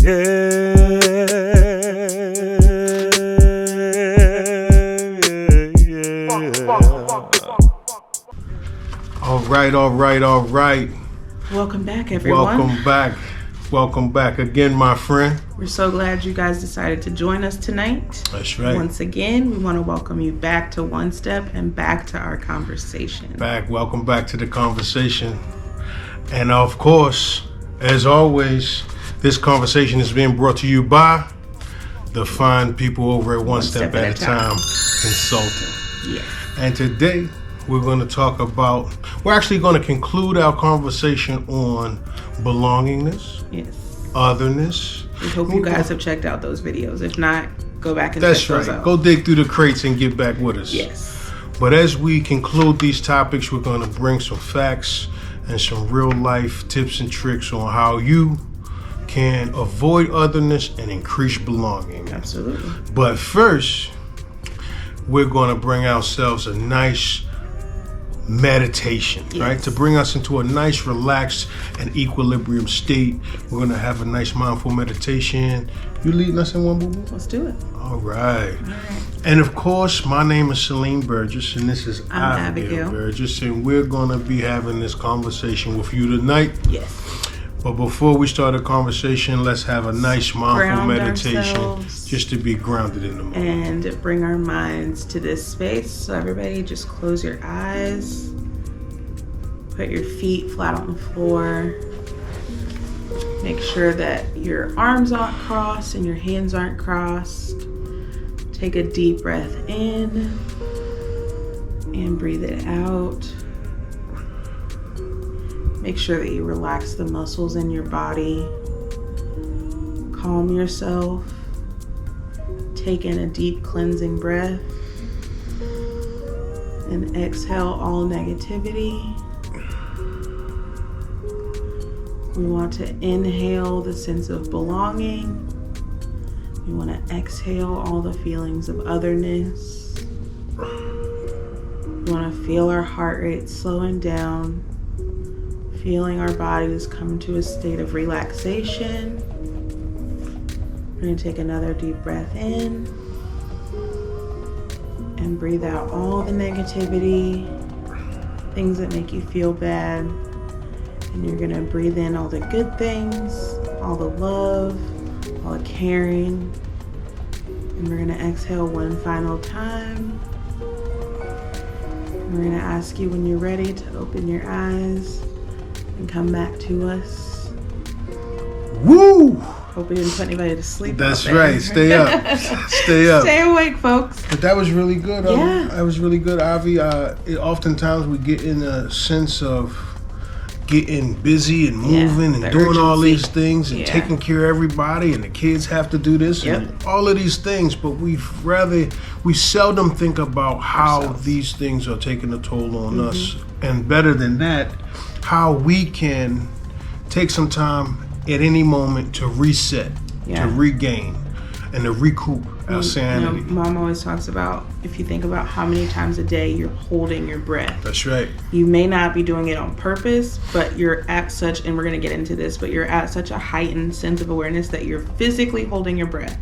All right. Welcome back, everyone. Welcome back again, my friend. We're so glad you guys decided to join us tonight. That's right. Once again, we want to welcome you back to One Step and back to our conversation. Welcome back to the conversation. And of course, as always, this conversation is being brought to you by the fine people over at One Step at a Time Consulting. Yes. And today, we're going to conclude our conversation on belongingness, yes, otherness. We hope you guys have checked out those videos. If not, go back and check those out. Go dig through the crates and get back with us. Yes. But as we conclude these topics, we're going to bring some facts and some real life tips and tricks on how you can avoid otherness and increase belonging. Absolutely. But first, we're going to bring ourselves a nice meditation, yes, right? To bring us into a nice, relaxed, and equilibrium state. We're going to have a nice, mindful meditation. You leading us in one, boo-boo? Let's do it. All right. And of course, my name is Celine Burgess, and this is Abigail Burgess, and we're going to be having this conversation with you tonight. Yes. But before we start a conversation, let's have a nice mindful meditation ourselves, just to be grounded in the moment. And bring our minds to this space. So everybody just close your eyes. Put your feet flat on the floor. Make sure that your arms aren't crossed and your hands aren't crossed. Take a deep breath in and breathe it out. Make sure that you relax the muscles in your body. Calm yourself. Take in a deep cleansing breath. And exhale all negativity. We want to inhale the sense of belonging. We want to exhale all the feelings of otherness. We want to feel our heart rate slowing down. Feeling our bodies come to a state of relaxation. We're going to take another deep breath in and breathe out all the negativity, things that make you feel bad. And you're going to breathe in all the good things, all the love, all the caring. And we're going to exhale one final time. We're going to ask you when you're ready to open your eyes and come back to us. Woo! Hope we didn't put anybody to sleep. That's right. Stay up. Stay up. Stay awake, folks. But that was really good. Yeah. That was really good, Avi. Oftentimes we get in a sense of getting busy and moving and doing all these things and taking care of everybody, and the kids have to do this and all of these things, but we seldom think about how these things are taking a toll on us, and better than that, how we can take some time at any moment to reset, to regain, and to recoup our sanity. Mom always talks about, if you think about how many times a day you're holding your breath. That's right. You may not be doing it on purpose, but you're at such, and we're going to get into this, but you're at such a heightened sense of awareness that you're physically holding your breath.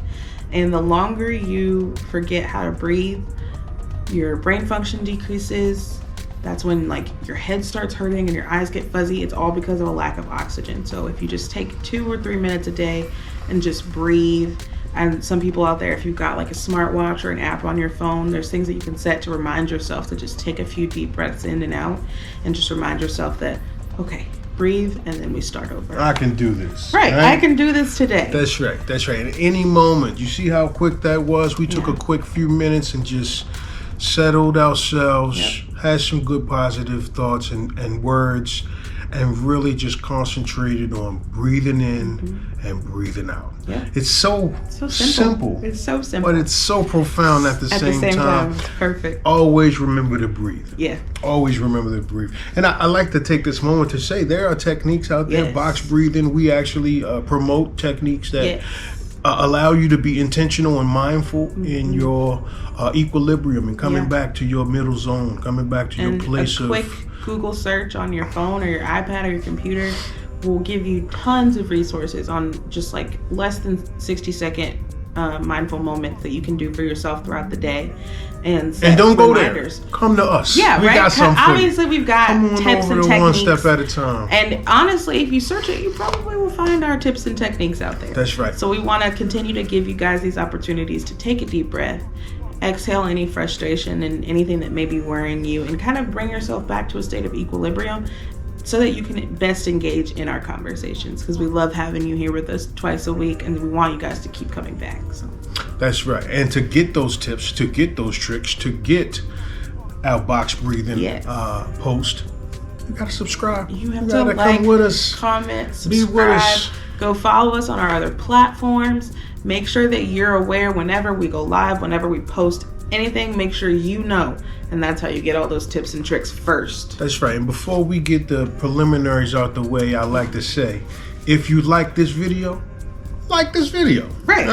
And the longer you forget how to breathe, your brain function decreases. That's when your head starts hurting and your eyes get fuzzy. It's all because of a lack of oxygen. So if you just take 2 or 3 minutes a day and just breathe. And some people out there, if you've got a smartwatch or an app on your phone, there's things that you can set to remind yourself to just take a few deep breaths in and out and just remind yourself that, okay, breathe, and then we start over. I can do this. Right. I can do this today. That's right. At any moment. You see how quick that was? We took a quick few minutes and just settled ourselves, had some good positive thoughts and words, and really just concentrated on breathing in and breathing out. Yeah. It's so simple. It's so simple. But it's so profound at the same time. It's perfect. Always remember to breathe. Yeah. Always remember to breathe. And I like to take this moment to say there are techniques out there, box breathing. We actually promote techniques that allow you to be intentional and mindful in your equilibrium and coming back to your middle zone, coming back to your place of... Google search on your phone or your iPad or your computer, we'll give you tons of resources on just like less than 60-second mindful moments that you can do for yourself throughout the day, and don't go reminders. There. Come to us. Yeah, we got something. Obviously, we've got tips and techniques. One step at a time. And honestly, if you search it, you probably will find our tips and techniques out there. That's right. So we want to continue to give you guys these opportunities to take a deep breath, exhale any frustration and anything that may be worrying you, and kind of bring yourself back to a state of equilibrium, so that you can best engage in our conversations, because we love having you here with us twice a week, and we want you guys to keep coming back. So that's right. And to get those tips, to get those tricks, to get our box breathing post, you gotta subscribe. You have to like, come with us, comment, subscribe, be with us. Go follow us on our other platforms. Make sure that you're aware whenever we go live, whenever we post anything, make sure you know. And that's how you get all those tips and tricks first. That's right. And before we get the preliminaries out the way, I like to say, if you like this video, like this video. Right?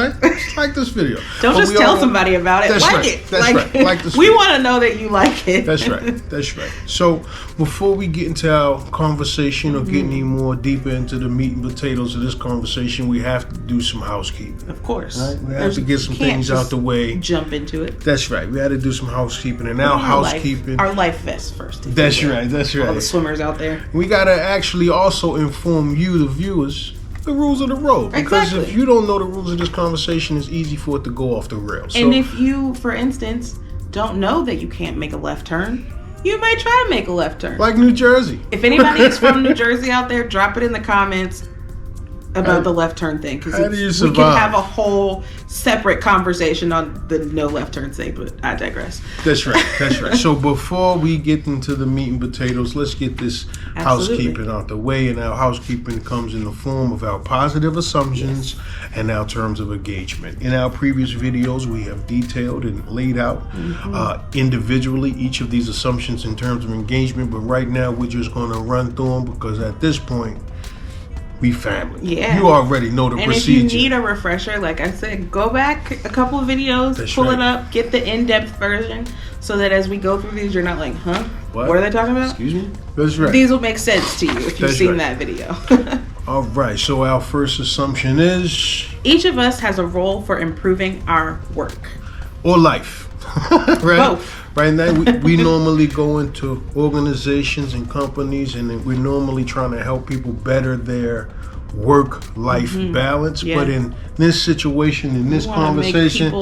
Like this video. Don't just tell somebody about it. That's like right. it. That's right. Like this we video. want to know that you like it. That's right. That's right. So before we get into our conversation or get any more deeper into the meat and potatoes of this conversation, we have to do some housekeeping. Of course. Right? We have to get some things out the way. Jump into it. That's right. We had to do some housekeeping. And now housekeeping. Our life vest first. That's right. That's right. All the swimmers out there. We got to actually also inform you, the viewers, the rules of the road. Because if you don't know the rules of this conversation, it's easy for it to go off the rails. And if you, for instance, don't know that you can't make a left turn, you may try to make a left turn. Like New Jersey. If anybody is from New Jersey out there, drop it in the comments about the left turn thing. Because we can have a whole separate conversation on the no left turn thing, but I digress. That's right. That's right. So before we get into the meat and potatoes, let's get this housekeeping out the way. And our housekeeping comes in the form of our positive assumptions and our terms of engagement. In our previous videos, we have detailed and laid out individually each of these assumptions in terms of engagement. But right now, we're just going to run through them because at this point, we family. Yeah. You already know the procedure. And if you need a refresher, like I said, go back a couple of videos, pull it up, get the in-depth version, so that as we go through these, you're not like, huh? What are they talking about? Excuse me? That's right. These will make sense to you if you've seen that video. All right. So our first assumption is... each of us has a role for improving our work. Or life. Right? Both. Right now, we normally go into organizations and companies, and we're normally trying to help people better their work-life balance. Yeah. But in this situation, in this conversation,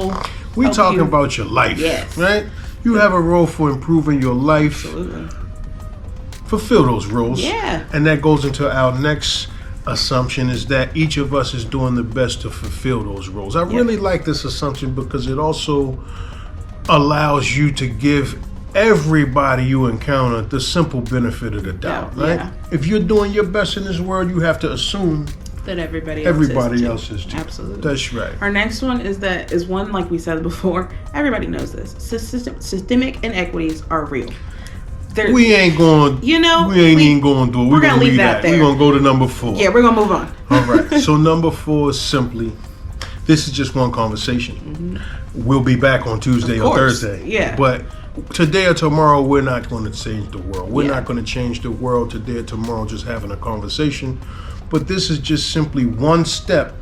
we're talking about your life. Yes. Right? You have a role for improving your life. Absolutely. Fulfill those roles. Yeah. And that goes into our next assumption, is that each of us is doing the best to fulfill those roles. I really like this assumption because it also allows you to give everybody you encounter the simple benefit of the doubt, right? Yeah. If you're doing your best in this world, you have to assume that everybody else is too. Absolutely. That's right. Our next one is one, like we said before, everybody knows this. Systemic inequities are real. We ain't going, we ain't even going to do it. We're going to leave that there. We're going to go to number 4. Yeah, we're going to move on. All right. So number 4 is simply, this is just one conversation. We'll be back on Tuesday or Thursday. Yeah. But today or tomorrow, we're not going to change the world. We're not going to change the world today or tomorrow just having a conversation. But this is just simply one step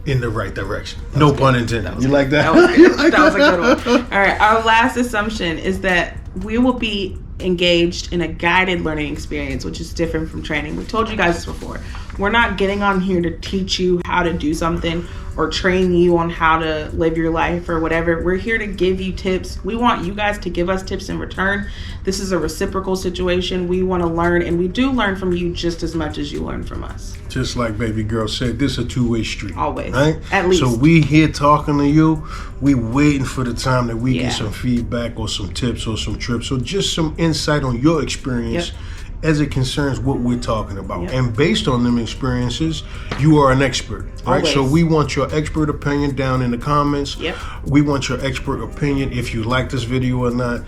in the right direction. No pun intended. You like that? That was good. That was a good one. All right. Our last assumption is that we will be engaged in a guided learning experience, which is different from training. We told you guys this before. We're not getting on here to teach you how to do something or train you on how to live your life or whatever. We're here to give you tips. We want you guys to give us tips in return. This is a reciprocal situation. We want to learn, and we do learn from you just as much as you learn from us. Just like baby girl said, this is a two-way street. Always. Right? At least. So we here talking to you. We waiting for the time that we get some feedback or some tips or some trips or just some insight on your experience as it concerns what we're talking about. And based on them experiences, you are an expert. Right? Always. So we want your expert opinion down in the comments. We want your expert opinion if you like this video or not.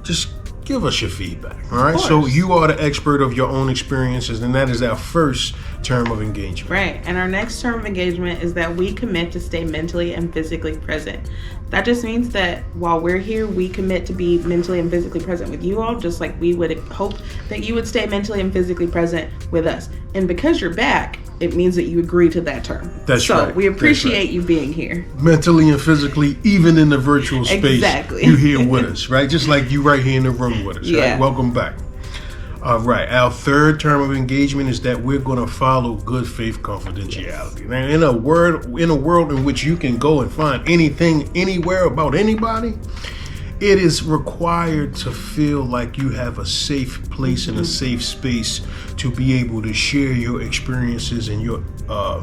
Just give us your feedback. All right. So you are the expert of your own experiences, and that is our first term of engagement. Right. And our next term of engagement is that we commit to stay mentally and physically present. That just means that while we're here, we commit to be mentally and physically present with you all, just like we would hope that you would stay mentally and physically present with us. And because you're back, it means that you agree to that term. That's right. So we appreciate you being here. Mentally and physically, even in the virtual space. Exactly. You're here with us, right? Just like you right here in the room with us, yeah. right? Welcome back. All right. Our third term of engagement is that we're going to follow good faith confidentiality. Yes. And in a world in which you can go and find anything, anywhere about anybody, it is required to feel like you have a safe place and a safe space to be able to share your experiences and your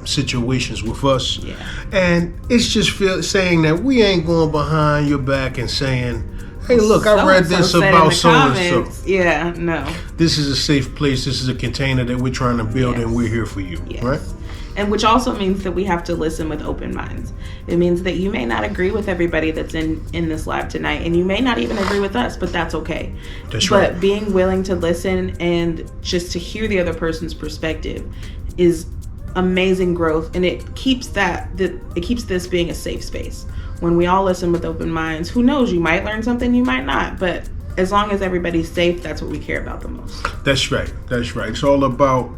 situations with us. Yeah. And it's just saying that we ain't going behind your back and saying, hey, look, I read this about so-and-so. Yeah, no. This is a safe place. This is a container that we're trying to build, and we're here for you, right? And which also means that we have to listen with open minds. It means that you may not agree with everybody that's in this live tonight, and you may not even agree with us, but that's okay. That's right. But being willing to listen and just to hear the other person's perspective is amazing growth, and it keeps this being a safe space. When we all listen with open minds, who knows, you might learn something, you might not, but as long as everybody's safe, that's what we care about the most. That's right. It's all about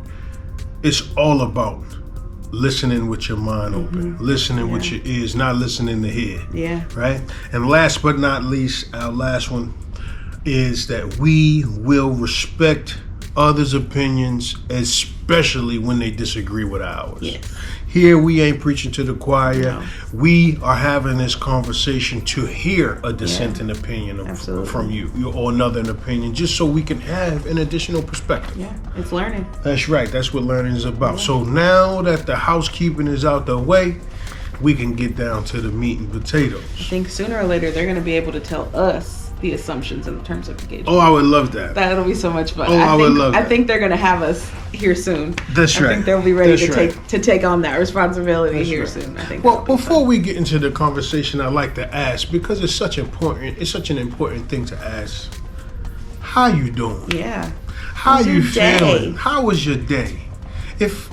listening with your mind open, listening with your ears, not listening to hear. Yeah. Right? And last but not least, our last one is that we will respect others' opinions, especially when they disagree with ours. Yes. Here we ain't preaching to the choir. No. We are having this conversation to hear a dissenting opinion from you or another opinion, just so we can have an additional perspective. Yeah, it's learning. That's right. That's what learning is about. So now that the housekeeping is out the way, we can get down to the meat and potatoes. I think sooner or later they're going to be able to tell us the assumptions in terms of engagement. Oh, I would love that. That'll be so much fun. I would love that. I think they're going to have us here soon. That's right. I think they'll be ready to take on that responsibility soon. I think. Well, before we get into the conversation, I'd like to ask, because it's such an important thing to ask. How you doing? Yeah. How you feeling? How was your day? If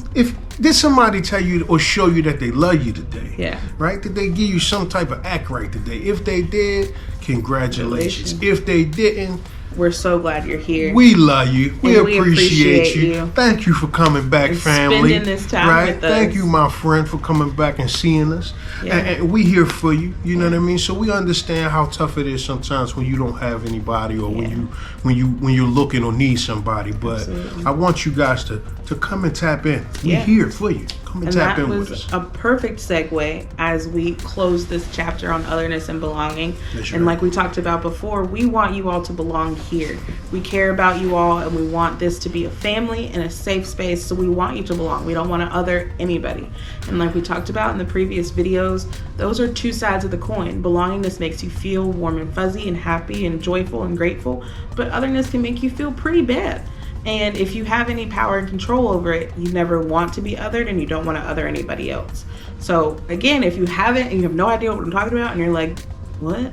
did somebody tell you or show you that they love you today? Yeah. Right? Did they give you some type of act right today? If they did, congratulations. If they didn't, we're so glad you're here. We love you. We appreciate you. you. Thank you for coming back, family. Spending this time with us. Thank you, my friend, for coming back and seeing us. Yeah. And we here for you. You know what I mean? So we understand how tough it is sometimes when you don't have anybody, or when you're looking or need somebody. But I want you guys to come and tap in. We're here for you. Come and tap in with us. That was a perfect segue as we close this chapter on otherness and belonging. That's and right. like we talked about before, we want you all to belong here. We care about you all, and we want this to be a family and a safe space, so we want you to belong. We don't want to other anybody. And like we talked about in the previous videos, those are two sides of the coin. Belongingness makes you feel warm and fuzzy and happy and joyful and grateful, but otherness can make you feel pretty bad. And if you have any power and control over it, you never want to be othered, and you don't want to other anybody else. So again, if you haven't and you have no idea what I'm talking about and you're like, what?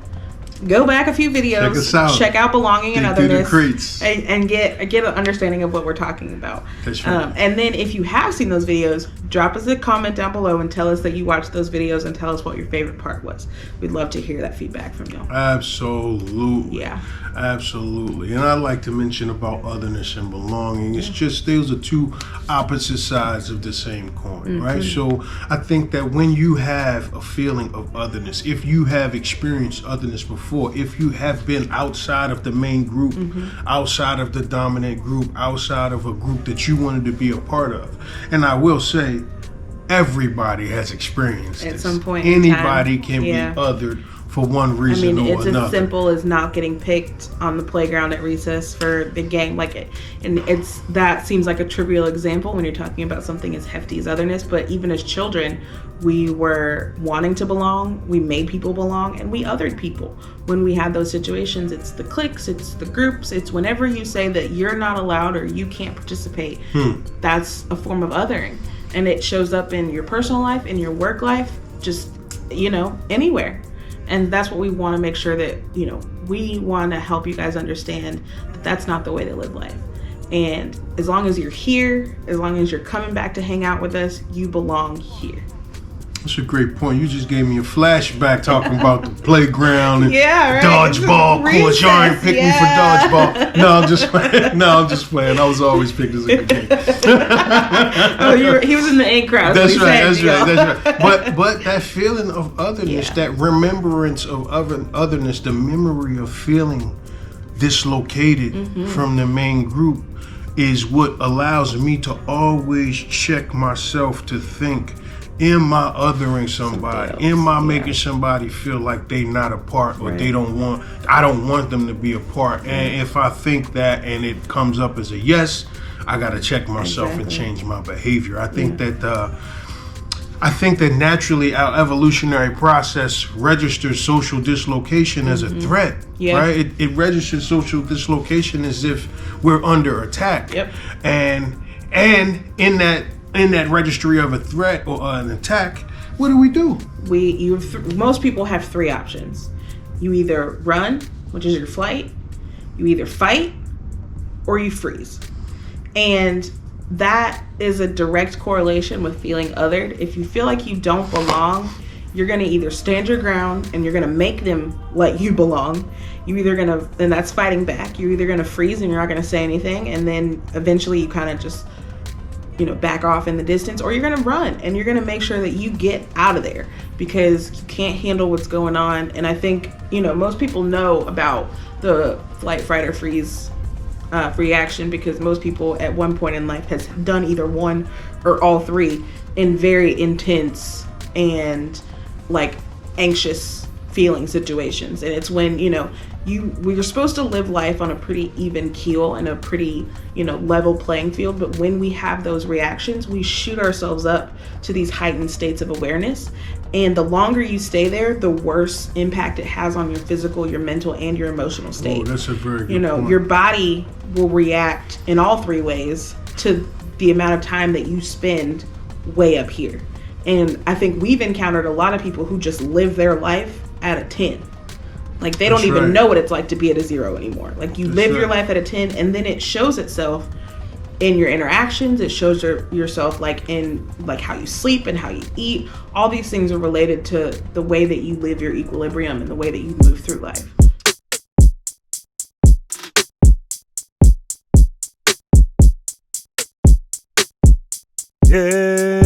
Go back a few videos, check out Belonging and Otherness, and get an understanding of what we're talking about. That's right. And then if you have seen those videos, drop us a comment down below and tell us that you watched those videos, and tell us what your favorite part was. We'd love to hear that feedback from y'all. Absolutely. Yeah. Absolutely. And I like to mention about otherness and belonging. It's just those are two opposite sides of the same coin, right? So I think that when you have a feeling of otherness, if you have experienced otherness before, if you have been outside of the main group, outside of the dominant group, outside of a group that you wanted to be a part of, and I will say, everybody has experienced at this. some point. Anybody can be othered for one reason or another. It's as simple as not getting picked on the playground at recess for the game. That seems like a trivial example when you're talking about something as hefty as otherness, but even as children, we were wanting to belong, we made people belong, and we othered people. When we had those situations, it's the cliques, it's the groups, it's whenever you say that you're not allowed or you can't participate, that's a form of othering. And it shows up in your personal life, in your work life, just, anywhere. And that's what we want to make sure that, we want to help you guys understand that that's not the way to live life. And as long as you're here, as long as you're coming back to hang out with us, you belong here. That's a great point. You just gave me a flashback talking about the playground and dodgeball course. Y'all ain't picked me for dodgeball. No, I'm just playing. No, I'm just playing. I was always picked as a good kid. He was in the A crowd. That's right. But that feeling of otherness, that remembrance of otherness, the memory of feeling dislocated from the main group is what allows me to always check myself to think, am I othering somebody? Am I making somebody feel like they not a part, or I don't want them to be a part? And if I think that and it comes up as a yes, I got to check myself and change my behavior. I think that naturally our evolutionary process registers social dislocation as a threat, right? It registers social dislocation as if we're under attack. And in that registry of a threat or an attack, what do? Most people have three options. You either run, which is your flight, you either fight, or you freeze. And that is a direct correlation with feeling othered. If you feel like you don't belong, you're going to either stand your ground and you're going to make them let you belong. And that's fighting back. You're either going to freeze and you're not going to say anything, and then eventually you kind of just back off in the distance, or you're going to run and you're going to make sure that you get out of there because you can't handle what's going on. And I think, most people know about the flight, fight, or freeze reaction because most people at one point in life has done either one or all three in very intense and anxious feeling situations. And it's when, we're supposed to live life on a pretty even keel and a pretty, level playing field. But when we have those reactions, we shoot ourselves up to these heightened states of awareness. And the longer you stay there, the worse impact it has on your physical, your mental, and your emotional state. Oh, that's a very good point. Your body will react in all three ways to the amount of time that you spend way up here. And I think we've encountered a lot of people who just live their life at a 10. They don't even know what it's like to be at a 0 anymore. You live your life at a 10, and then it shows itself in your interactions. It shows yourself in how you sleep and how you eat. All these things are related to the way that you live your equilibrium and the way that you move through life. Yeah.